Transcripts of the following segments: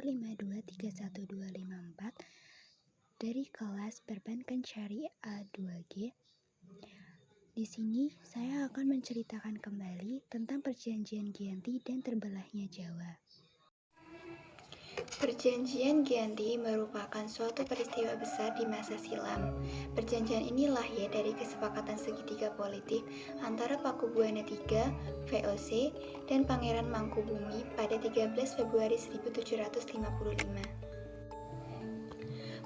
1523124 dari kelas Perbankan Syariah 2G. Di sini saya akan menceritakan kembali tentang Perjanjian Giyanti dan terbelahnya Jawa. Perjanjian Giyanti merupakan suatu peristiwa besar di masa silam. Perjanjian ini lahir dari kesepakatan segitiga politik antara Pakubuwana III, VOC, dan Pangeran Mangkubumi pada 13 Februari 1755.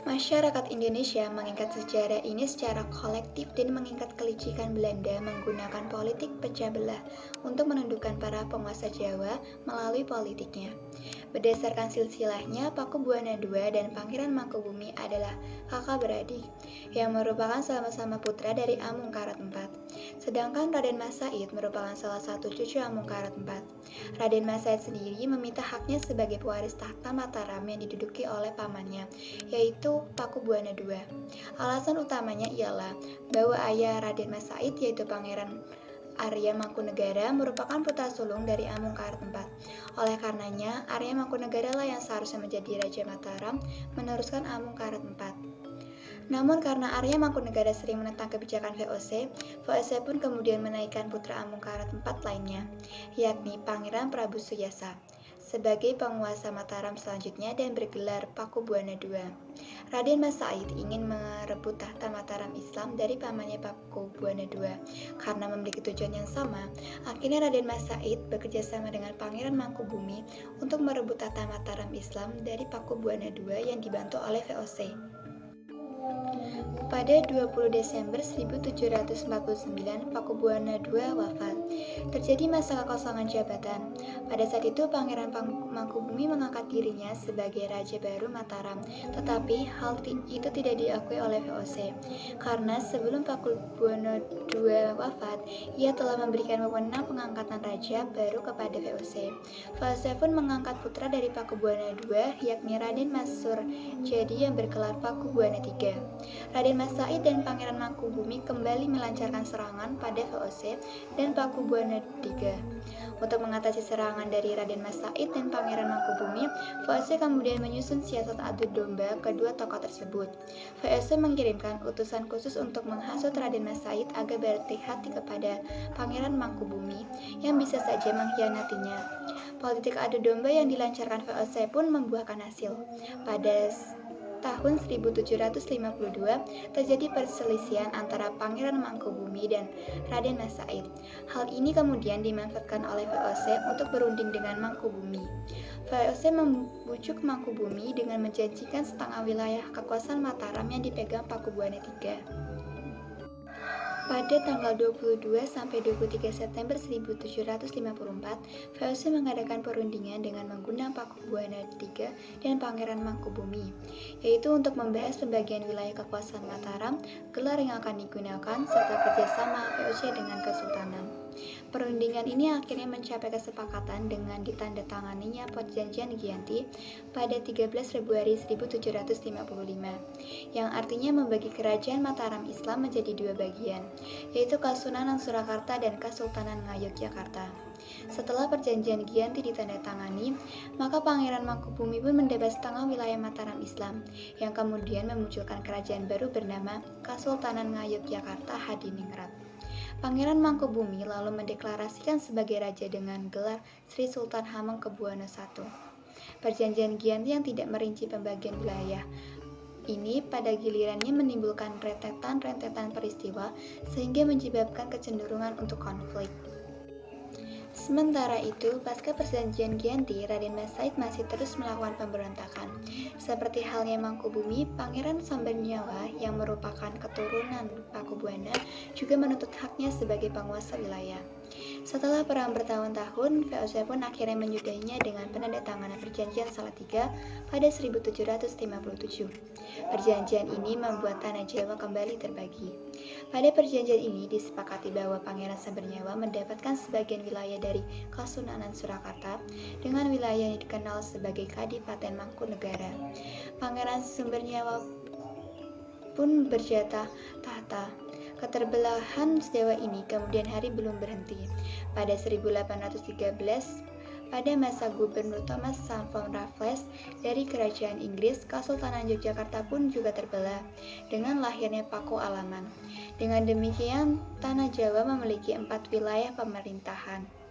Masyarakat Indonesia mengingat sejarah ini secara kolektif dan mengingat kelicikan Belanda menggunakan politik pecah belah untuk menundukkan para penguasa Jawa melalui politiknya. Berdasarkan silsilahnya, Pakubuwana II dan Pangeran Mangkubumi adalah kakak beradik yang merupakan sama-sama putra dari Amungkarat IV. Sedangkan Raden Mas Said merupakan salah satu cucu Amungkarat IV. Raden Mas Said sendiri meminta haknya sebagai pewaris tahta Mataram yang diduduki oleh pamannya, yaitu Pakubuwana II. Alasan utamanya ialah bahwa ayah Raden Mas Said, yaitu Pangeran Arya Mangkunegara, merupakan putra sulung dari Amungkarat IV. Oleh karenanya, Arya Mangkunegara lah yang seharusnya menjadi Raja Mataram meneruskan Amungkarat IV. Namun karena Arya Mangkunegara sering menentang kebijakan VOC pun kemudian menaikkan putra Amungkarat IV lainnya, yakni Pangeran Prabu Suyasa, sebagai penguasa Mataram selanjutnya dan bergelar Pakubuwana II. Raden Mas Said ingin merebut tahta Mataram Islam dari pamannya Pakubuwana II. Karena memiliki tujuan yang sama, akhirnya Raden Mas Said bekerjasama dengan Pangeran Mangkubumi untuk merebut tahta Mataram Islam dari Pakubuwana II yang dibantu oleh VOC. Pada 20 Desember 1749, Pakubuwana II wafat. Terjadi masa kekosongan jabatan. Pada saat itu, Pangeran Mangkubumi mengangkat dirinya sebagai Raja baru Mataram, tetapi hal itu tidak diakui oleh VOC. Karena sebelum Pakubuwana II wafat, ia telah memberikan wewenang pengangkatan Raja baru kepada VOC. VOC pun mengangkat putra dari Pakubuwana II, yakni Raden Mas Surjadi yang bergelar Pakubuwana III. Raden Mas Said dan Pangeran Mangkubumi kembali melancarkan serangan pada VOC dan Pakubuwana III. Untuk mengatasi serangan dari Raden Mas Said dan Pangeran Mangkubumi, VOC kemudian menyusun siasat adu domba kedua tokoh tersebut. VOC mengirimkan utusan khusus untuk menghasut Raden Mas Said agar berhati-hati kepada Pangeran Mangkubumi yang bisa saja mengkhianatinya. Politik adu domba yang dilancarkan VOC pun membuahkan hasil. Pada tahun 1752 terjadi perselisihan antara Pangeran Mangkubumi dan Raden Mas Said. Hal ini kemudian dimanfaatkan oleh VOC untuk berunding dengan Mangkubumi. VOC membujuk Mangkubumi dengan menjanjikan setengah wilayah kekuasaan Mataram yang dipegang Pakubuwana III. Pada tanggal 22 sampai 23 September 1754, VOC mengadakan perundingan dengan mengundang Pakubuwana III dan Pangeran Mangkubumi, yaitu untuk membahas pembagian wilayah kekuasaan Mataram, gelar yang akan digunakan, serta kerjasama VOC dengan Kesultanan. Perundingan ini akhirnya mencapai kesepakatan dengan ditandatanganinya Perjanjian Giyanti pada 13 Februari 1755, yang artinya membagi kerajaan Mataram Islam menjadi dua bagian, yaitu Kasunanan Surakarta dan Kesultanan Ngayogyakarta. Setelah Perjanjian Giyanti ditandatangani, maka Pangeran Mangkubumi pun mendapat setengah wilayah Mataram Islam, yang kemudian memunculkan kerajaan baru bernama Kesultanan Ngayogyakarta Hadiningrat. Pangeran Mangkubumi lalu mendeklarasikan sebagai raja dengan gelar Sri Sultan Hamengkubuwono I. Perjanjian Giyanti yang tidak merinci pembagian wilayah ini pada gilirannya menimbulkan rentetan peristiwa sehingga menyebabkan kecenderungan untuk konflik. Sementara itu, pasca Perjanjian Giyanti, Raden Mas Said masih terus melakukan pemberontakan. Seperti halnya Mangkubumi, Pangeran Sambernyawa yang merupakan keturunan Pakubuwana juga menuntut haknya sebagai penguasa wilayah. Setelah perang bertahun-tahun, VOC pun akhirnya menyudahinya dengan penandatanganan Perjanjian Salatiga pada 1757. Perjanjian ini membuat tanah Jawa kembali terbagi. Pada perjanjian ini disepakati bahwa Pangeran Sambernyawa mendapatkan sebagian wilayah dari Kasunanan Surakarta dengan wilayah yang dikenal sebagai Kadipaten Mangkunegara. Pangeran Sambernyawa pun berjatah tahta. Keterbelahan Jawa ini kemudian hari belum berhenti. Pada 1813, Pada masa Gubernur Thomas Sandford Raffles dari Kerajaan Inggris, Kesultanan Yogyakarta pun juga terbelah dengan lahirnya Paku Alaman. Dengan demikian, Tanah Jawa memiliki 4 wilayah pemerintahan.